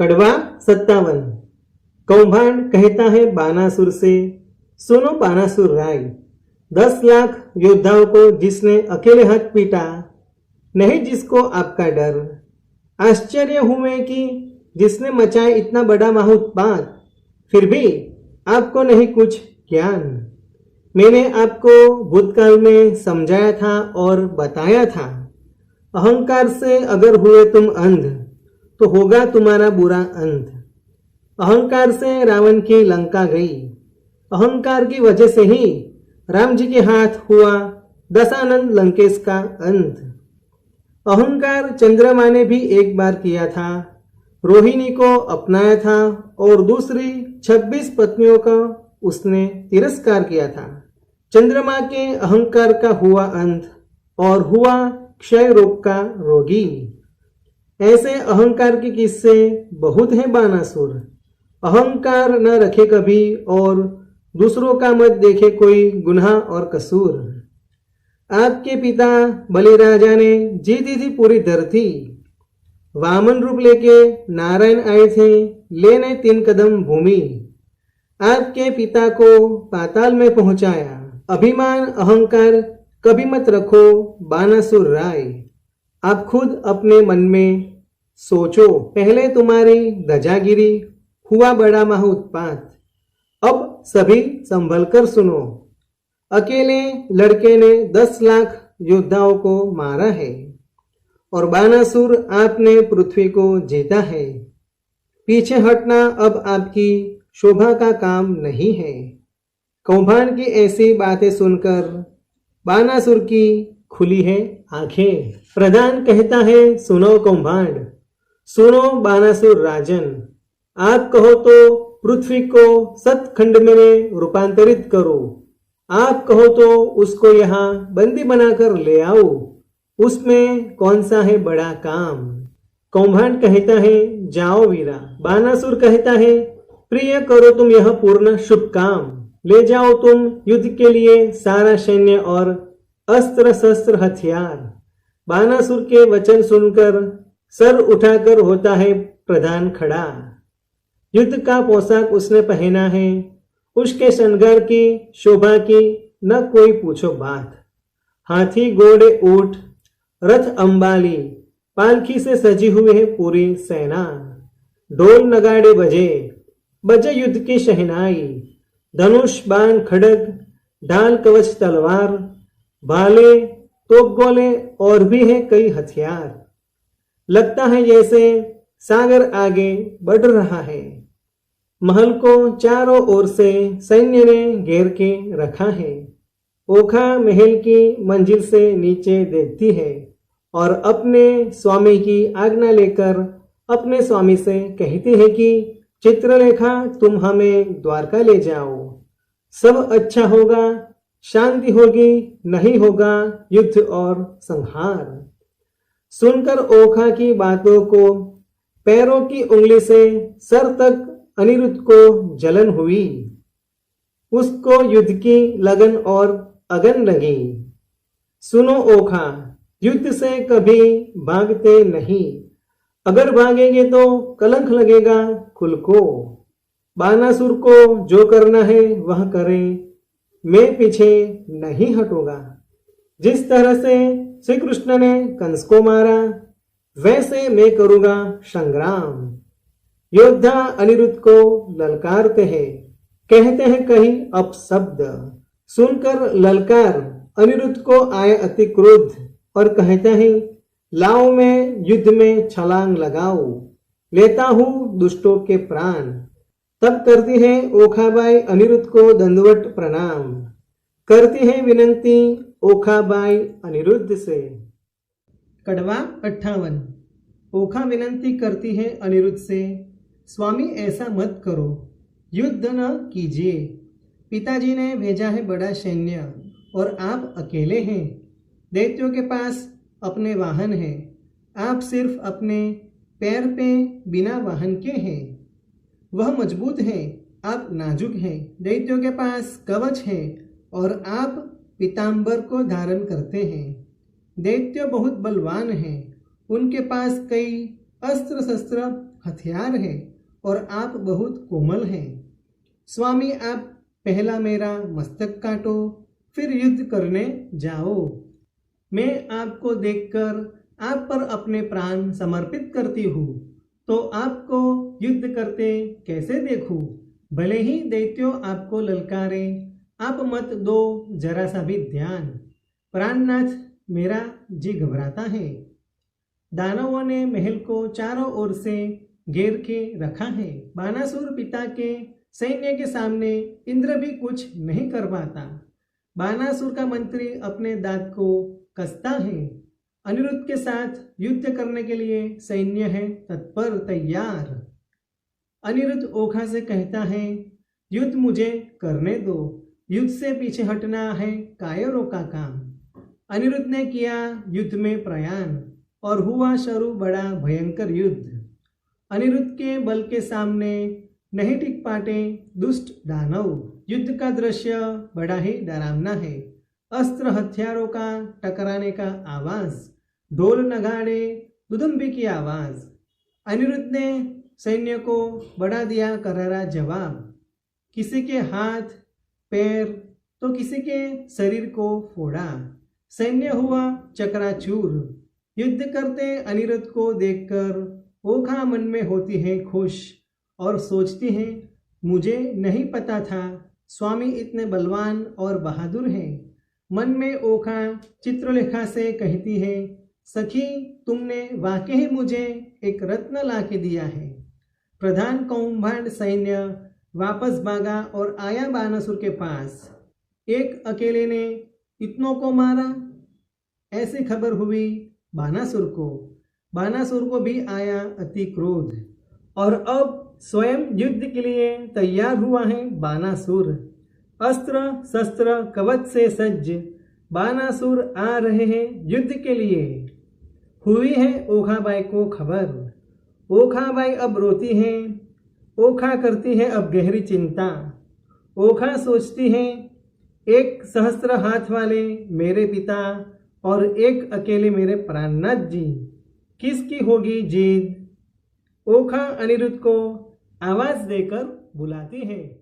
कड़वा 57। कौभांड कहता है बानासुर से, सुनो बानासुर राय। 10 लाख योद्धाओं को जिसने अकेले हाथ पीटा, नहीं जिसको आपका डर। आश्चर्य हूं मैं कि जिसने मचाए इतना बड़ा महाउत्पात, फिर भी आपको नहीं कुछ ज्ञान। मैंने आपको भूतकाल में समझाया था और बताया था, अहंकार से अगर हुए तुम अंध तो होगा तुम्हारा बुरा अंत। अहंकार से रावण की लंका गई, अहंकार की वजह से ही राम जी के हाथ हुआ दशानन लंकेश का अंत। अहंकार चंद्रमा ने भी एक बार किया था, रोहिणी को अपनाया था और दूसरी 26 पत्नियों का उसने तिरस्कार किया था। चंद्रमा के अहंकार का हुआ अंत और हुआ क्षय रोग का रोगी। ऐसे अहंकार के किस्से बहुत हैं बानासुर। अहंकार न रखे कभी और दूसरों का मत देखे कोई गुनाह और कसूर। आपके पिता बलिराजा ने जीती थी पूरी धरती, वामन रूप लेके नारायण आए थे लेने 3 कदम भूमि। आपके पिता को पाताल में पहुंचाया, अभिमान अहंकार कभी मत रखो बानासुर राय। आप खुद अपने मन में सोचो, पहले तुम्हारी धजागिरी हुआ बड़ा महाउत्पात, अब सभी संभल कर सुनो। अकेले लड़के ने 10 लाख योद्धाओं को मारा है और बानासुर आपने पृथ्वी को जीता है। पीछे हटना अब आपकी शोभा का काम नहीं है। कौभांड की ऐसी बातें सुनकर बानासुर की खुली है आंखें। प्रधान कहता है सुनो कौभांड, सुनो बानासुर राजन। आप कहो तो पृथ्वी को सतखंड में रूपांतरित करो, आप कहो तो उसको यहाँ बंदी बनाकर ले आओ, उसमें कौन सा है बड़ा काम। कौभांड कहता है जाओ वीरा। बानासुर कहता है प्रिय करो तुम यह पूर्ण शुभ काम, ले जाओ तुम युद्ध के लिए सारा सैन्य और अस्त्र शस्त्र हथियार। बानासुर के वचन सुनकर सर उठाकर होता है प्रधान खड़ा। युद्ध का पोशाक उसने पहना है, उसके श्रृंगार की शोभा की न कोई पूछो बात। हाथी घोड़े ऊंट रथ अंबाली, पालकी से सजी हुई है पूरी सेना। ढोल नगाड़े बजे, बजे युद्ध की शहनाई। धनुष बाण खड़ग ढाल कवच तलवार, भाले तोप गोले और भी है कई हथियार। लगता है जैसे सागर आगे बढ़ रहा है। महल को चारों ओर से सैन्य ने घेर के रखा है। ओखा महल की मंजिल से नीचे देखती है और अपने स्वामी की आज्ञा लेकर अपने स्वामी से कहती है कि चित्रलेखा तुम हमें द्वारका ले जाओ, सब अच्छा होगा, शांति होगी, नहीं होगा युद्ध और संहार। सुनकर ओखा की बातों को पैरों की उंगली से सर तक अनिरुद्ध को जलन हुई। उसको युद्ध की लगन और अगन लगी। सुनो ओखा, युद्ध से कभी भागते नहीं, अगर भागेंगे तो कलंक लगेगा कुल को। बानासुर को जो करना है वह करे, मैं पीछे नहीं हटूंगा। जिस तरह से श्री कृष्ण ने कंस को मारा, वैसे मैं करूंगा संग्राम। योद्धा अनिरुद्ध को ललकारते हैं, कहते हैं कहीं अपशब्द। सुनकर ललकार अनिरुद्ध को आए अति क्रोध और कहते हैं लाओ मैं युद्ध में छलांग लगाओ, लेता हूं दुष्टों के प्राण। तब करती है ओखाबाई अनिरुद्ध को दंडवत प्रणाम, करती है विनंती ओखाबाई अनिरुद्ध से। कड़वा 58। ओखा विनंती करती है अनिरुद्ध से, स्वामी ऐसा मत करो, युद्ध न कीजिए। पिताजी ने भेजा है बड़ा सैन्य और आप अकेले हैं। दैत्यों के पास अपने वाहन हैं, आप सिर्फ अपने पैर पे बिना वाहन के हैं। वह मजबूत है, आप नाजुक हैं। दैत्यों के पास कवच है और आप पीताम्बर को धारण करते हैं। दैत्य बहुत बलवान हैं, उनके पास कई अस्त्र शस्त्र हथियार है और आप बहुत कोमल हैं। स्वामी, आप पहला मेरा मस्तक काटो, फिर युद्ध करने जाओ। मैं आपको देखकर आप पर अपने प्राण समर्पित करती हूँ, तो आपको युद्ध करते कैसे देखूं? भले ही दैत्यों आपको ललकारे, आप मत दो जरा सा भी ध्यान। प्राणनाथ, मेरा जी घबराता है। दानवों ने महल को चारों ओर से घेर के रखा है। बानासुर पिता के सैन्य के सामने इंद्र भी कुछ नहीं कर पाता। बानासुर का मंत्री अपने दांत को कसता है। अनिरुद्ध के साथ युद्ध करने के लिए सैन्य है तत्पर तैयार। अनिरुद्ध ओखा से कहता है, युद्ध मुझे करने दो, युद्ध से पीछे हटना है कायरों का काम। अनिरुद्ध ने किया युद्ध में प्रयाण और हुआ शुरू बड़ा भयंकर युद्ध। अनिरुद्ध के बल के सामने नहीं टिक पाते दुष्ट दानव। युद्ध का दृश्य बड़ा ही डरावना है। अस्त्र हथियारों का टकराने का आवाज, ढोल नगाड़े दुदुम्बी की आवाज। अनिरुद्ध ने सैन्य को बढ़ा दिया करारा जवाब। किसी के हाथ पैर तो किसी के शरीर को फोड़ा। सैन्य हुआ चकराचूर। युद्ध करते अनिरुद्ध को देखकर ओखा मन में होती है खुश और सोचती है, मुझे नहीं पता था स्वामी इतने बलवान और बहादुर हैं। मन में ओखा चित्रलेखा से कहती है, सखी, तुमने वाकई ही मुझे एक रत्न ला के दिया है। प्रधान कौभांड सैन्य वापस भागा और आया बानासुर के पास। एक अकेले ने इतनों को मारा, ऐसी खबर हुई बानासुर को। बानासुर को भी आया अति क्रोध और अब स्वयं युद्ध के लिए तैयार हुआ है बानासुर। अस्त्र शस्त्र कवच से सज्ज बानासुर आ रहे हैं युद्ध के लिए। हुई है ओखाबाई को खबर। ओखाबाई अब रोती है। ओखा करती है अब गहरी चिंता। ओखा सोचती है, एक सहस्त्र हाथ वाले मेरे पिता और एक अकेले मेरे प्राणनाथ जी, किसकी होगी जीत? ओखा अनिरुद्ध को आवाज देकर बुलाती है।